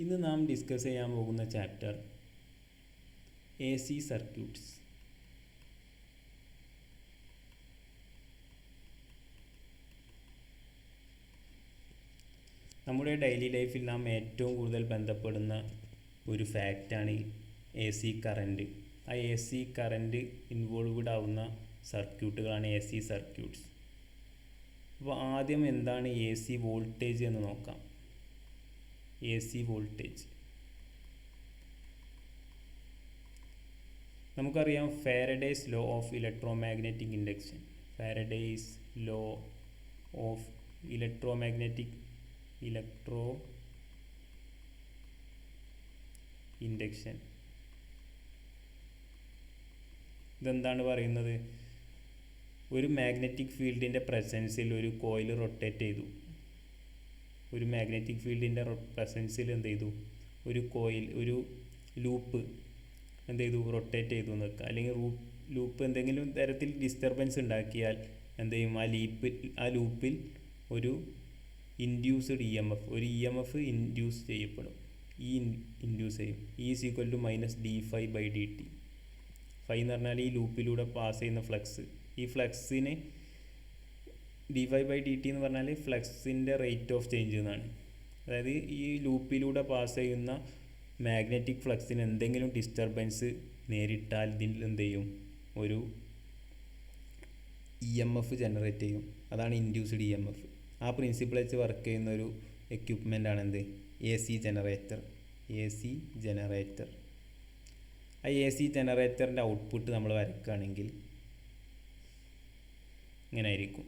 ഇന്ന് നാം ഡിസ്കസ് ചെയ്യാൻ പോകുന്ന ചാപ്റ്റർ എ സി സർക്യൂട്ട്സ്. നമ്മുടെ ഡെയിലി ലൈഫിൽ നാം ഏറ്റവും കൂടുതൽ ബന്ധപ്പെടുന്ന ഒരു ഫാക്റ്റാണ് എ സി കറൻറ്റ്. ആ എ സി കറൻറ്റ് ഇൻവോൾവ്ഡ് ആവുന്ന സർക്യൂട്ടുകളാണ് എ സി സർക്യൂട്ട്സ്. അപ്പോൾ ആദ്യം എന്താണ് എ സി വോൾട്ടേജ് എന്ന് നോക്കാം. എ സി വോൾട്ടേജ് നമുക്കറിയാം, Faraday's law of electromagnetic induction. Faraday's law of electro induction. ഇതെന്താണ് പറയുന്നത്? ഒരു മാഗ്നറ്റിക് ഫീൽഡിൻ്റെ പ്രസൻസിൽ ഒരു കോയിൽ റൊട്ടേറ്റ് ചെയ്തു. ഒരു മാഗ്നറ്റിക് ഫീൽഡിൻ്റെ പ്രസൻസിൽ എന്ത് ചെയ്തു? ഒരു കോയിൽ, ഒരു ലൂപ്പ് എന്ത് ചെയ്തു? റൊട്ടേറ്റ് ചെയ്തു എന്ന് വെക്കുക. അല്ലെങ്കിൽ ലൂപ്പ് എന്തെങ്കിലും തരത്തിൽ ഡിസ്റ്റർബൻസ് ഉണ്ടാക്കിയാൽ എന്ത് ചെയ്യും? ആ ലൂപ്പിൽ ഒരു ഇൻഡ്യൂസ്ഡ് ഇ എം എഫ്, ഒരു ഇ എം എഫ് ഇൻഡ്യൂസ് ചെയ്യപ്പെടും. ഇൻഡ്യൂസ് ചെയ്യും. E=dφ/dt. ഫൈ എന്ന് പറഞ്ഞാൽ ഈ ലൂപ്പിലൂടെ പാസ് ചെയ്യുന്ന ഫ്ലക്സ്. ഈ ഫ്ലക്സിന് dφ/dt എന്ന് പറഞ്ഞാൽ ഫ്ലക്സിൻ്റെ റേറ്റ് ഓഫ് ചേഞ്ച് എന്നാണ്. അതായത് ഈ ലൂപ്പിലൂടെ പാസ് ചെയ്യുന്ന മാഗ്നറ്റിക് ഫ്ലക്സിന് എന്തെങ്കിലും ഡിസ്റ്റർബൻസ് നേരിട്ടാൽ ഇതിൽ എന്ത് ചെയ്യും? ഒരു ഇ എം എഫ് ജനറേറ്റ് ചെയ്യും. അതാണ് ഇൻഡ്യൂസ്ഡ് ഇ എം എഫ്. ആ പ്രിൻസിപ്പിൾ വെച്ച് വർക്ക് ചെയ്യുന്ന ഒരു എക്യുപ്മെൻ്റ് ആണ് എന്ത്? A C generator. A C generator. ആ എ സി ജനറേറ്ററിൻ്റെ ഔട്ട്പുട്ട് നമ്മൾ വരയ്ക്കുകയാണെങ്കിൽ ഇങ്ങനെ ആയിരിക്കും.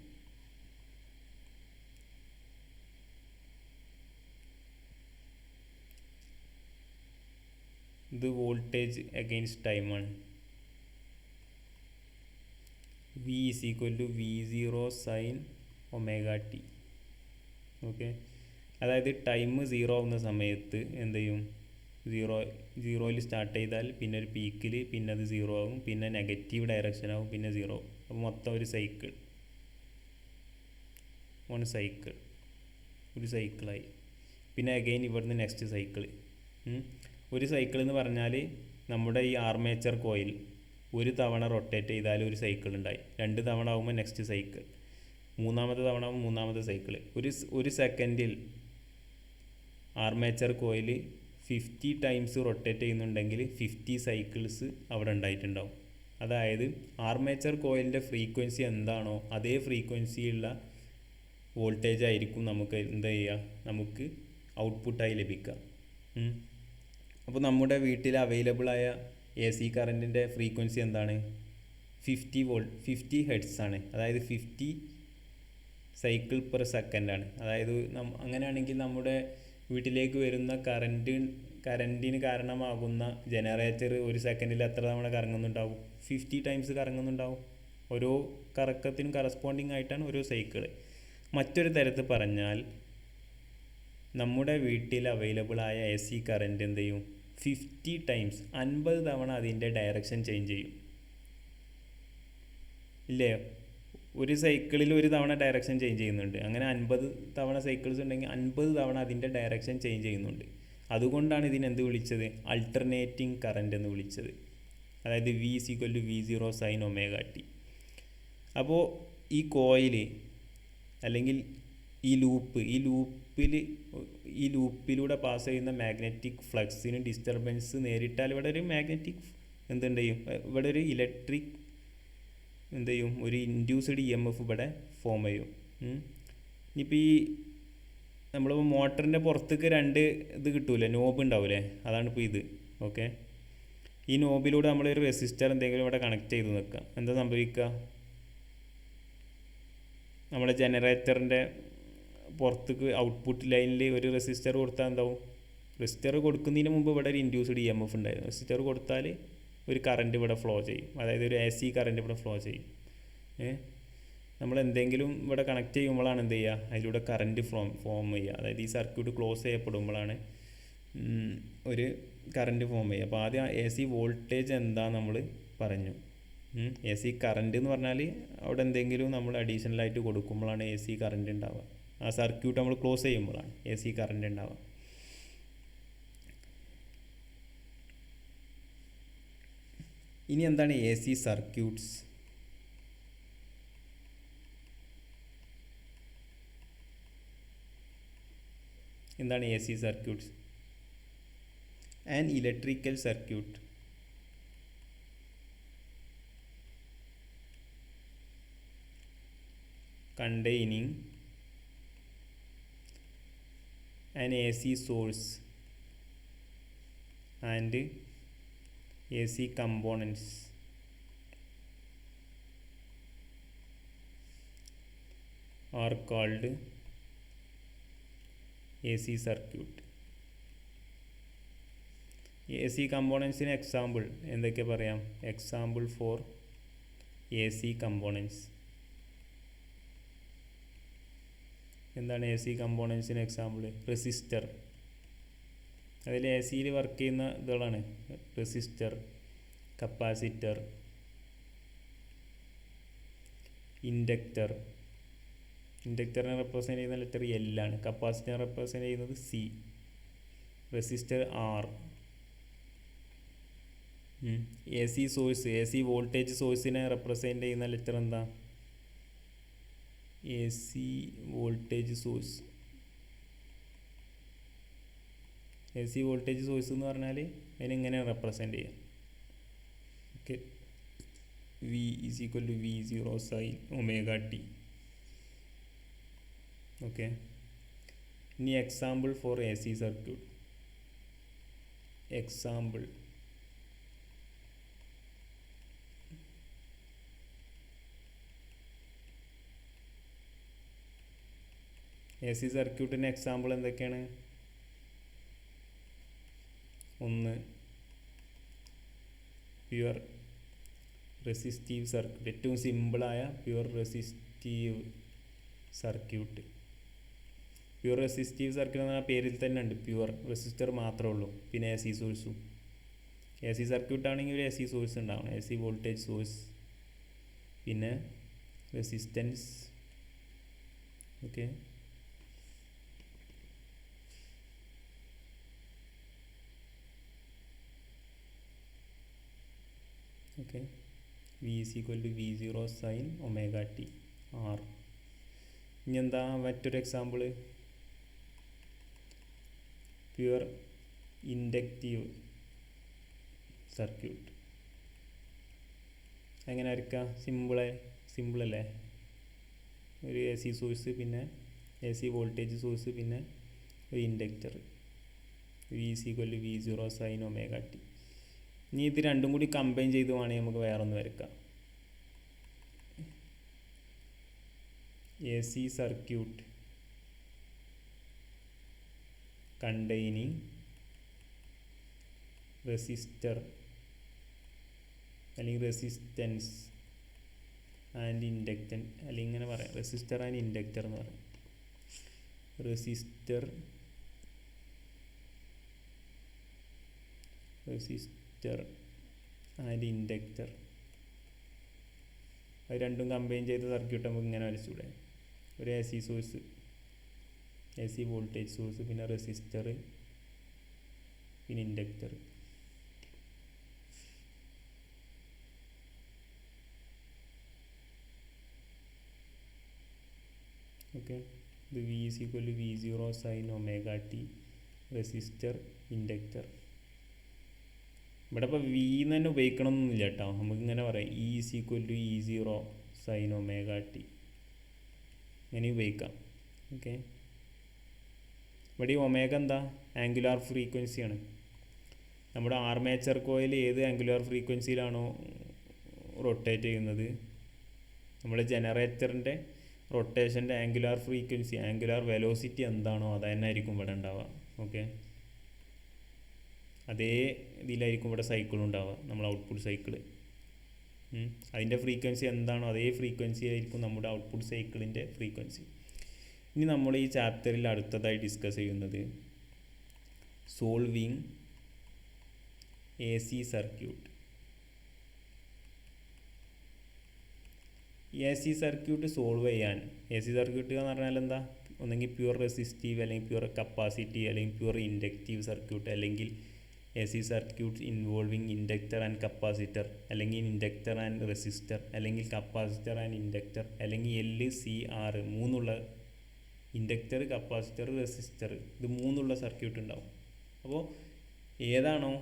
ഇത് വോൾട്ടേജ് അഗെയിൻസ്റ്റ് ടൈമാണ്. V=V0 sin ωt. ഓക്കെ, അതായത് ടൈം 0 ആവുന്ന സമയത്ത് എന്ത് ചെയ്യും? സീറോയിൽ സ്റ്റാർട്ട് ചെയ്താൽ പിന്നെ ഒരു പീക്കിൽ പിന്നെ അത് 0 ആവും, പിന്നെ നെഗറ്റീവ് ഡയറക്ഷൻ ആവും, പിന്നെ 0 ആവും. അപ്പോൾ മൊത്തം ഒരു സൈക്കിളായി. പിന്നെ അഗെയിൻ ഇവിടുന്ന് നെക്സ്റ്റ് സൈക്കിൾ. ഒരു സൈക്കിൾ എന്ന് പറഞ്ഞാൽ നമ്മുടെ ഈ ആർമേച്ചർ കോയിൽ ഒരു തവണ റൊട്ടേറ്റ് ചെയ്താൽ ഒരു സൈക്കിൾ ഉണ്ടായി. 2 തവണ ആകുമ്പോൾ നെക്സ്റ്റ് സൈക്കിൾ, 3-ാമത്തെ തവണ ആകുമ്പോൾ 3-ാമത്തെ സൈക്കിൾ. ഒരു സെക്കൻഡിൽ ആർമേച്ചർ കോയിൽ 50 ടൈംസ് റൊട്ടേറ്റ് ചെയ്യുന്നുണ്ടെങ്കിൽ 50 സൈക്കിൾസ് അവിടെ ഉണ്ടായിട്ടുണ്ടാവും. അതായത് ആർമേച്ചർ കോയിലിൻ്റെ ഫ്രീക്വൻസി എന്താണോ അതേ ഫ്രീക്വൻസിയുള്ള വോൾട്ടേജ് ആയിരിക്കും നമുക്ക് എന്താ ചെയ്യുക? നമുക്ക് ഔട്ട്പുട്ടായി ലഭിക്കുക. അപ്പോൾ നമ്മുടെ വീട്ടിൽ അവൈലബിളായ എ സി കറൻറ്റിൻ്റെ ഫ്രീക്വൻസി എന്താണ്? 50 ഹെർട്സ് ആണ്. അതായത് 50 സൈക്കിൾ പെർ സെക്കൻഡാണ്. അതായത് അങ്ങനെയാണെങ്കിൽ നമ്മുടെ വീട്ടിലേക്ക് വരുന്ന കറൻറ്റിന് കാരണമാകുന്ന ജനറേറ്റർ ഒരു സെക്കൻഡിൽ എത്ര തവണ കറങ്ങുന്നുണ്ടാവും? 50 ടൈംസ് കറങ്ങുന്നുണ്ടാവും. ഓരോ കറക്കത്തിനും കറസ്പോണ്ടിങ് ആയിട്ടാണ് ഓരോ സൈക്കിൾ. മറ്റൊരു തരത്തിൽ പറഞ്ഞാൽ നമ്മുടെ വീട്ടിൽ അവൈലബിളായ എ സി കറൻറ്റ് എന്ത് ചെയ്യും? 50 ടൈംസ്, 50 തവണ അതിൻ്റെ ഡയറക്ഷൻ ചേഞ്ച് ചെയ്യും. ഇല്ലേ? ഒരു സൈക്കിളിൽ ഒരു തവണ ഡയറക്ഷൻ ചേഞ്ച് ചെയ്യുന്നുണ്ട്. അങ്ങനെ 50 തവണ സൈക്കിൾസ് ഉണ്ടെങ്കിൽ 50 തവണ അതിൻ്റെ ഡയറക്ഷൻ ചേഞ്ച് ചെയ്യുന്നുണ്ട്. അതുകൊണ്ടാണ് ഇതിനെന്ത് വിളിച്ചത്? അൾട്ടർനേറ്റിംഗ് കറൻറ്റ് എന്ന് വിളിച്ചത്. അതായത് V=V0 sin ωt. അപ്പോൾ ഈ കോയിൽ അല്ലെങ്കിൽ ഈ ലൂപ്പിലൂടെ പാസ് ചെയ്യുന്ന മാഗ്നറ്റിക് ഫ്ലക്സിന് ഡിസ്റ്റർബൻസ് നേരിട്ടാൽ ഇവിടെ ഒരു മാഗ്നറ്റിക് ഇവിടെ ഒരു ഇലക്ട്രിക് ഒരു ഇൻഡ്യൂസ്ഡ് ഇ എം എഫ് ഇവിടെ ഫോം ചെയ്യും. ഇനിയിപ്പോൾ നമ്മൾ മോട്ടറിൻ്റെ പുറത്തേക്ക് 2 ഇത് കിട്ടൂലേ, നോബ് ഉണ്ടാവില്ലേ? അതാണിപ്പോൾ ഇത്. ഓക്കെ, ഈ നോബിലൂടെ നമ്മളൊരു റെസിസ്റ്റർ എന്തെങ്കിലും ഇവിടെ കണക്ട് ചെയ്ത് നിൽക്കുക. എന്താ സംഭവിക്കുക? നമ്മുടെ ജനറേറ്ററിൻ്റെ പുറത്തേക്ക് ഔട്ട്പുട്ട് ലൈനിൽ ഒരു റെസിസ്റ്റർ കൊടുത്താൽ എന്താവും? റെസിസ്റ്റർ കൊടുക്കുന്നതിന് മുമ്പ് ഇവിടെ ഒരു ഇൻഡ്യൂസ്ഡ് ഇ എം എഫ് ഉണ്ടായിരുന്നു. റെസിസ്റ്റർ കൊടുത്താൽ ഒരു കറൻറ്റ് ഇവിടെ ഫ്ലോ ചെയ്യും. അതായത് ഒരു എ സി കറൻറ്റ് ഇവിടെ ഫ്ലോ ചെയ്യും. നമ്മൾ എന്തെങ്കിലും ഇവിടെ കണക്ട് ചെയ്യുമ്പോഴാണ് എന്ത് ചെയ്യുക? അതിലൂടെ കറൻറ്റ് ഫോം ചെയ്യുക. അതായത് ഈ സർക്യൂട്ട് ക്ലോസ് ചെയ്യപ്പെടുമ്പോഴാണ് ഒരു കറൻറ്റ് ഫോം ചെയ്യുക. അപ്പോൾ ആദ്യം എ സി വോൾട്ടേജ് എന്താണെന്ന് നമ്മൾ പറഞ്ഞു. എ സി കറൻറ്റ് എന്ന് പറഞ്ഞാൽ അവിടെ എന്തെങ്കിലും നമ്മൾ അഡീഷണലായിട്ട് കൊടുക്കുമ്പോഴാണ് എ സി കറൻറ്റ് ഉണ്ടാവുക. ആ സർക്യൂട്ട് നമ്മൾ ക്ലോസ് ചെയ്യുമ്പോഴാണ് എ സി കറൻറ്റ് ഉണ്ടാവുക. ഇനി എന്താണ് എ സി സർക്യൂട്ട്സ്? എന്താണ് A C circuits? An electrical circuit containing an AC source and AC components are called AC circuit. AC componentsന് എക്സാമ്പിൾ എന്തൊക്കെ പറയാം? Example for AC components. എന്താണ് എ സി കമ്പോണൻസിന് example? Resistor. അതിൽ എ സിയിൽ work ചെയ്യുന്ന ഇതുകളാണ് റെസിസ്റ്റർ, കപ്പാസിറ്റർ, ഇൻഡക്ടർ. ഇൻഡക്ടറിനെ റെപ്രസെൻ്റ് ചെയ്യുന്ന ലെറ്റർ എൽ ആണ്. കപ്പാസിറ്റർ റെപ്രസെൻ്റ് ചെയ്യുന്നത് C, resistor R. A C source, A C voltage സോഴ്സിനെ റെപ്രസെൻ്റ് ചെയ്യുന്ന ലെറ്റർ എന്താ? A C voltage source. A C voltage source എന്ന് പറഞ്ഞാൽ അതിനെങ്ങനെ റെപ്രസെൻ്റ് ചെയ്യാം? Okay, V is equal to V zero sine omega t. Okay, ഇനി example for A C circuit. Example A C സർക്യൂട്ടിന് example എന്തൊക്കെയാണ്? ഒന്ന്, പ്യുവർ റെസിസ്റ്റീവ് സർക്യൂട്ട്. ഏറ്റവും സിമ്പിളായ pure resistive circuit. Pure resistive circuit എന്ന പേരിൽ തന്നെ ഉണ്ട്, പ്യുവർ റെസിസ്റ്റർ മാത്രമേ ഉള്ളൂ, പിന്നെ എ സി സോഴ്സും. എ സി സർക്യൂട്ട് ആണെങ്കിൽ ഒരു എ സി സോഴ്സ് ഉണ്ടാവണം, എ സി വോൾട്ടേജ് സോഴ്സ്, പിന്നെ resistance. Okay, okay, V is equal to V zero sine omega t R. ഇനി എന്താ മറ്റൊരു എക്സാമ്പിൾ? Pure inductive circuit. എങ്ങനെ വരയ്ക്കുക? സിമ്പിളല്ലേ? ഒരു എ സി സോഴ്സ്, പിന്നെ എ സി വോൾട്ടേജ് സോഴ്സ്, പിന്നെ ഒരു inductor. V is equal to V zero sine omega T. ഇനി ഇത് രണ്ടും കൂടി കമ്പൈൻ ചെയ്ത് വേണമെങ്കിൽ നമുക്ക് വേറെ ഒന്ന് വരയ്ക്കാം. A C circuit containing resistor അല്ലെങ്കിൽ റെസിസ്റ്റൻസ് ആൻഡ് ഇൻഡക്റ്റൻ, അല്ലെങ്കിൽ ഇങ്ങനെ പറയാം, റെസിസ്റ്റർ ആൻഡ് ഇൻഡക്ടർ എന്ന് പറയാം. റെസിസ്റ്റർ ആൻഡ് ഇൻഡക്ടർ, അത് രണ്ടും കമ്പൈൻ ചെയ്ത സർക്യൂട്ട് നമുക്ക് ഇങ്ങനെ വരച്ചൂടെ? ഒരു A C source, A C voltage source, പിന്നെ റെസിസ്റ്റർ, പിന്നെ ഇൻഡക്ടർ. ഓക്കെ, ഇത് V is equal to V zero sine omega T, resistor, inductor. ഇവിടെ ഇപ്പോൾ വി എന്ന് തന്നെ ഉപയോഗിക്കണമെന്നില്ല കേട്ടോ, നമുക്കിങ്ങനെ പറയാം E is equal to E zero sine omega T, ഇങ്ങനെ ഉപയോഗിക്കാം. ഓക്കെ, ഇവിടെ ഈ ഒമേഗ എന്താ? ആംഗുലാർ ഫ്രീക്വൻസിയാണ്. നമ്മുടെ ആർമേച്ചർ കോയിൽ ഏത് ആംഗുലാർ ഫ്രീക്വൻസിയിലാണോ റൊട്ടേറ്റ് ചെയ്യുന്നത്, നമ്മുടെ ജനറേറ്ററിൻ്റെ റൊട്ടേഷൻ്റെ ആംഗുലാർ ഫ്രീക്വൻസി, ആംഗുലാർ വെലോസിറ്റി എന്താണോ അത് തന്നെ ആയിരിക്കും ഇവിടെ ഉണ്ടാവുക. ഓക്കെ, അതേ ഇതിലായിരിക്കും ഇവിടെ സൈക്കിളും ഉണ്ടാവുക, നമ്മൾ ഔട്ട്പുട്ട് സൈക്കിള്. അതിൻ്റെ ഫ്രീക്വൻസി എന്താണോ അതേ ഫ്രീക്വൻസി ആയിരിക്കും നമ്മുടെ ഔട്ട്പുട്ട് സൈക്കിളിൻ്റെ ഫ്രീക്വൻസി. ഇനി നമ്മൾ ഈ ചാപ്റ്ററിൽ അടുത്തതായി ഡിസ്കസ് ചെയ്യുന്നത് solving A C circuit. A C circuit solve ചെയ്യാൻ, എ സി സർക്യൂട്ട് എന്ന് പറഞ്ഞാൽ എന്താ? ഒന്നെങ്കിൽ പ്യുവർ റെസിസ്റ്റീവ്, അല്ലെങ്കിൽ പ്യുവർ കപ്പാസിറ്റീവ്, അല്ലെങ്കിൽ പ്യുവർ ഇൻഡക്റ്റീവ് സർക്യൂട്ട്, അല്ലെങ്കിൽ A C circuits involving inductor and capacitor, അല്ലെങ്കിൽ ഇൻഡക്ടർ ആൻഡ് റെസിസ്റ്റർ, അല്ലെങ്കിൽ കപ്പാസിറ്റർ ആൻഡ് ഇൻഡക്ടർ, അല്ലെങ്കിൽ LCR, മൂന്നുള്ള ഇൻഡക്ടർ, കപ്പാസിറ്റർ, റെസിസ്റ്റർ, ഇത് മൂന്നുള്ള സർക്യൂട്ട് ഉണ്ടാവും. അപ്പോൾ ഏതാണോ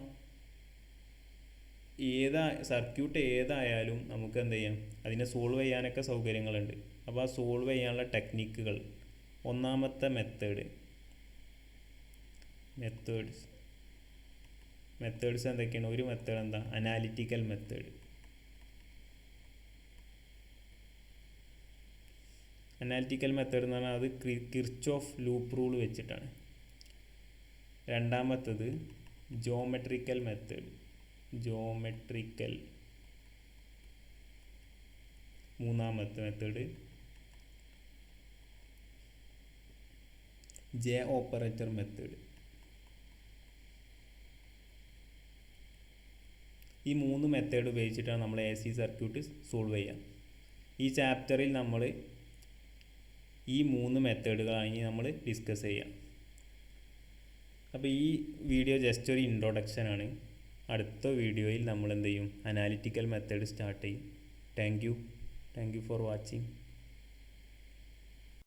സർക്യൂട്ട് ഏതായാലും നമുക്ക് എന്ത് ചെയ്യാം, അതിനെ സോൾവ് ചെയ്യാനൊക്കെ സൗകര്യങ്ങളുണ്ട്. അപ്പോൾ ആ സോൾവ് ചെയ്യാനുള്ള ടെക്നിക്കുകൾ, ഒന്നാമത്തെ മെത്തേഡ്സ് എന്തൊക്കെയാണ്? ഒരു മെത്തേഡ് എന്താ? Analytical method. അനാലിറ്റിക്കൽ മെത്തേഡ് എന്ന് പറഞ്ഞാൽ അത് കിർച്ചോഫ് ലൂപ്പ് റൂൾ വെച്ചിട്ടാണ്. രണ്ടാമത്തത് ജോമെട്രിക്കൽ മെത്തേഡ്. മൂന്നാമത്തെ മെത്തേഡ് ജെ ഓപ്പറേറ്റർ മെത്തേഡ്. ഈ 3 മെത്തേഡ് ഉപയോഗിച്ചിട്ടാണ് നമ്മൾ എ സി സർക്യൂട്ട് സോൾവ് ചെയ്യുക. ഈ ചാപ്റ്ററിൽ നമ്മൾ ഈ 3 മെത്തേഡുകളാണ് നമ്മൾ ഡിസ്കസ് ചെയ്യുക. അപ്പോൾ ഈ വീഡിയോ ജസ്റ്റ് ഒരു ഇൻട്രൊഡക്ഷനാണ്. അടുത്ത വീഡിയോയിൽ നമ്മൾ എന്ത് ചെയ്യും? അനാലിറ്റിക്കൽ മെത്തേഡ് സ്റ്റാർട്ട് ചെയ്യും. Thank you for watching.